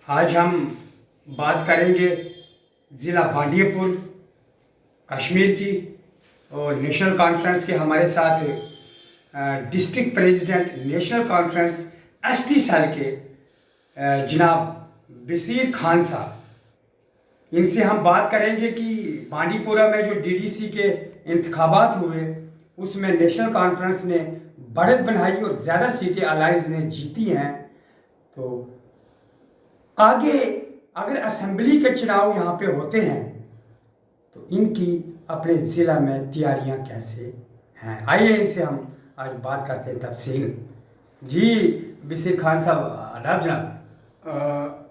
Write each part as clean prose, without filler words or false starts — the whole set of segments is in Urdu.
آج ہم بات کریں گے ضلع بانڈی پور کشمیر کی، اور نیشنل کانفرنس کے ہمارے ساتھ district president National Conference S T cell کے جناب بصیر خان صاحب، ان سے ہم بات کریں گے کہ بانڈی پورہ میں جو ڈی ڈی سی کے انتخابات ہوئے اس میں نیشنل کانفرنس نے بڑھت بنائی اور زیادہ سیٹیں الائنس نے جیتی ہیں، تو آگے اگر اسمبلی کے چناؤ یہاں پہ ہوتے ہیں تو ان کی اپنے ضلع میں تیاریاں کیسے ہیں، آئیے ان سے ہم آج بات کرتے ہیں تفصیل۔ جی بصیر خان صاحب، آداب جناب۔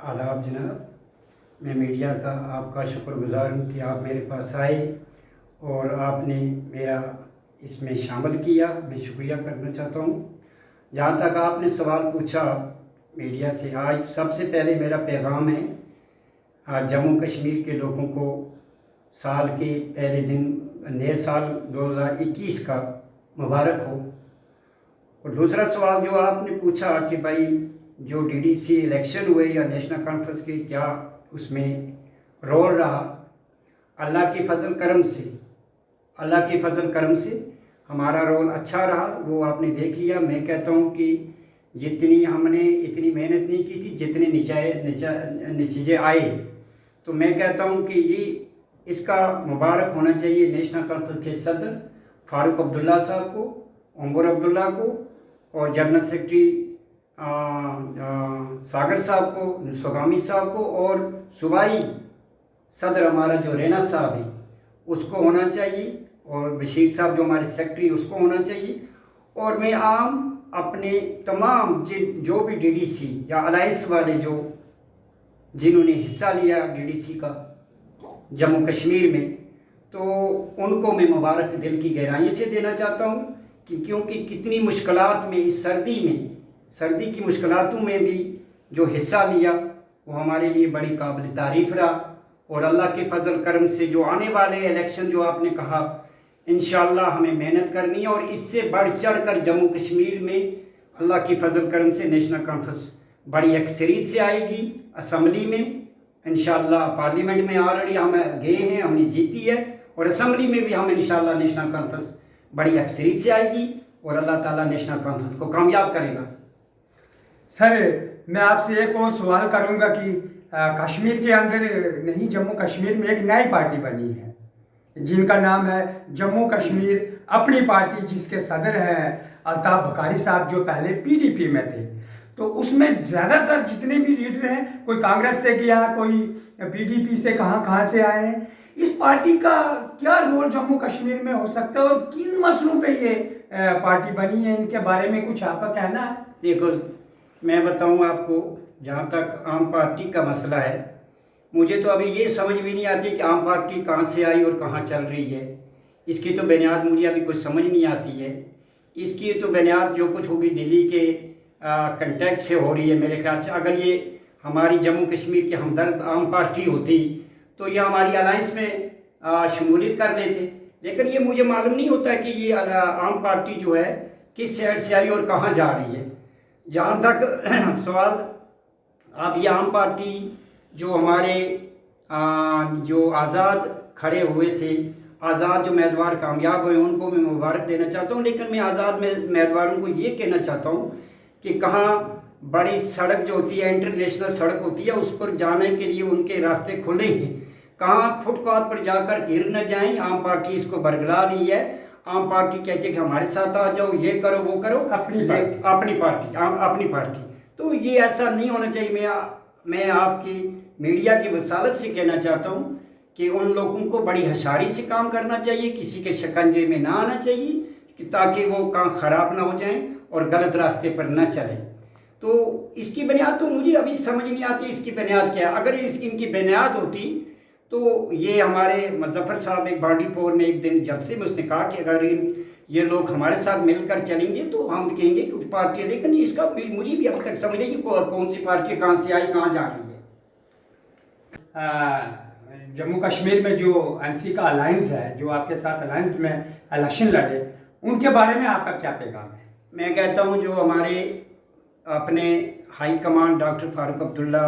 آداب جناب، میں میڈیا کا آپ کا شکر گزار ہوں کہ آپ میرے پاس آئے اور آپ نے میرا اس میں شامل کیا، میں شکریہ کرنا چاہتا ہوں۔ جہاں تک آپ نے سوال پوچھا میڈیا سے، آج سب سے پہلے میرا پیغام ہے آج جموں کشمیر کے لوگوں کو سال کے پہلے دن نئے سال 2021 کا مبارک ہو۔ اور دوسرا سوال جو آپ نے پوچھا کہ بھائی جو ڈی ڈی سی الیکشن ہوئے یا نیشنل کانفرنس کے کیا اس میں رول رہا، اللہ کے فضل کرم سے ہمارا رول اچھا رہا، وہ آپ نے دیکھ لیا۔ میں کہتا ہوں کہ جتنی ہم نے اتنی محنت نہیں کی تھی، جتنے نتیجے آئے، تو میں کہتا ہوں کہ یہ اس کا مبارک ہونا چاہیے نیشنل کانفرنس کے صدر فاروق عبداللہ صاحب کو، عمر عبداللہ کو، اور جنرل سیکرٹری ساگر صاحب کو، نسوگامی صاحب کو، اور صوبائی صدر ہمارا جو رینا صاحب ہے اس کو ہونا چاہیے، اور بشیر صاحب جو ہمارے سیکرٹری اس کو ہونا چاہیے۔ اور میں عام اپنے تمام جو بھی ڈی ڈی سی یا الائنس والے جنہوں نے حصہ لیا ڈی ڈی سی کا جموں کشمیر میں، تو ان کو میں مبارک دل کی گہرائی سے دینا چاہتا ہوں کہ کیونکہ کتنی مشکلات میں اس سردی کی مشکلاتوں میں بھی جو حصہ لیا وہ ہمارے لیے بڑی قابل تعریف رہا۔ اور اللہ کے فضل کرم سے جو آنے والے الیکشن جو آپ نے کہا، انشاءاللہ ہمیں محنت کرنی ہے، اور اس سے بڑھ چڑھ کر جموں کشمیر میں اللہ کی فضل کرم سے نیشنل کانفرنس بڑی اکثریت سے آئے گی اسمبلی میں انشاءاللہ۔ پارلیمنٹ میں آلریڈی ہم گئے ہیں، ہم نے جیتی ہے، اور اسمبلی میں بھی ہم انشاءاللہ نیشنل کانفرنس بڑی اکثریت سے آئے گی، اور اللہ تعالیٰ نیشنل کانفرنس کو کامیاب کرے گا۔ سر میں آپ سے ایک اور سوال کروں گا کہ کشمیر کے اندر نہیں، جموں کشمیر میں ایک نئی پارٹی بنی ہے جن کا نام ہے جموں کشمیر اپنی پارٹی، جس کے صدر ہیں الطاف بخاری صاحب جو پہلے پی ڈی پی میں تھے، تو اس میں زیادہ تر جتنے بھی لیڈر ہیں کوئی کانگریس سے گیا، کوئی پی ڈی پی سے کہاں سے آئے ہیں۔ اس پارٹی کا کیا رول جموں کشمیر میں ہو سکتا ہے، اور کن مسئلوں پہ یہ پارٹی بنی ہے، ان کے بارے میں کچھ آپ کا کہنا ہے؟ دیکھو، میں بتاؤں آپ کو، جہاں تک عام پارٹی کا مسئلہ ہے، مجھے تو ابھی یہ سمجھ بھی نہیں آتی کہ عام پارٹی کہاں سے آئی اور کہاں چل رہی ہے۔ اس کی تو بنیاد مجھے ابھی کچھ سمجھ نہیں آتی ہے۔ اس کی تو بنیاد جو کچھ ہوگی دلی کے کنٹیکٹ سے ہو رہی ہے میرے خیال سے۔ اگر یہ ہماری جموں کشمیر کی ہمدرد عام پارٹی ہوتی تو یہ ہماری الائنس میں شمولیت کر لیتے، لیکن یہ مجھے معلوم نہیں ہوتا کہ یہ عام پارٹی جو ہے کس سائڈ سے آئی اور کہاں جا رہی ہے۔ جہاں تک سوال اب یہ عام پارٹی جو ہمارے جو آزاد کھڑے ہوئے تھے، آزاد جو امیدوار کامیاب ہوئے، ان کو میں مبارک دینا چاہتا ہوں، لیکن میں آزاد امیدواروں کو یہ کہنا چاہتا ہوں کہ کہاں بڑی سڑک جو ہوتی ہے، انٹرنیشنل سڑک ہوتی ہے، اس پر جانے کے لیے ان کے راستے کھلے ہیں، کہاں فٹ پاتھ پر جا کر گر نہ جائیں۔ عام پارٹی اس کو برگلا رہی ہے۔ عام پارٹی کہتی ہے کہ ہمارے ساتھ آ جاؤ، یہ کرو وہ کرو، اپنی پارٹی۔ تو یہ ایسا نہیں ہونا چاہیے۔ میں آپ کی میڈیا کی وسالت سے کہنا چاہتا ہوں کہ ان لوگوں کو بڑی ہوشیاری سے کام کرنا چاہیے، کسی کے شکنجے میں نہ آنا چاہیے، تاکہ وہ کام خراب نہ ہو جائیں اور غلط راستے پر نہ چلیں۔ تو اس کی بنیاد تو مجھے ابھی سمجھ نہیں آتی اس کی بنیاد کیا ہے۔ اگر ان کی بنیاد ہوتی تو یہ ہمارے مظفر صاحب ایک بانڈی پور میں ایک دن جلسے میں اس نے کہا کہ اگر یہ لوگ ہمارے ساتھ مل کر چلیں گے تو ہم کہیں گے کچھ پارٹی ہے، لیکن اس کا مجھے بھی ابھی تک سمجھ نہیں کہ کون سی پارٹی کہاں سے آئی، کہاں جا رہی ہے۔ جموں کشمیر میں جو این سی کا الائنس ہے، جو آپ کے ساتھ الائنس میں الیکشن لڑے، ان کے بارے میں آپ کا کیا پیغام ہے؟ میں کہتا ہوں جو ہمارے اپنے high command doctor Farooq Abdullah